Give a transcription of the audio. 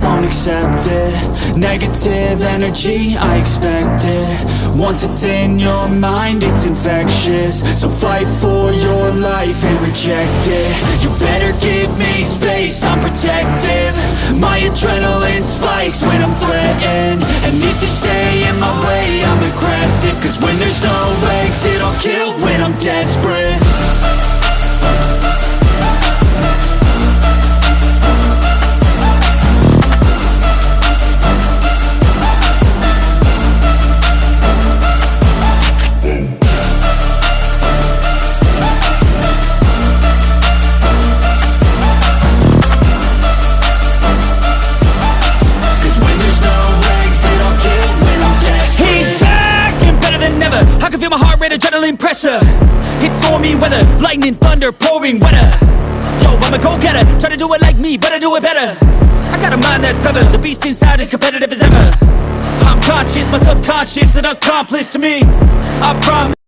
won't accept it. Negative energy, I expect it. Once it's in your mind, it's infectious. So fight for your life and reject it. You better give me space, I'm protective. My adrenaline spikes when I'm threatened. And if you stay in my way, I'm aggressive. Cause when there's no exit, I'll kill when I'm desperate. Adrenaline pressure, it's stormy weather, lightning, thunder, pouring weather. Yo, I'm a go-getter, try to do it like me, but I do it better. I got a mind that's clever, the beast inside is competitive as ever. I'm conscious, my subconscious an accomplice to me. I promise.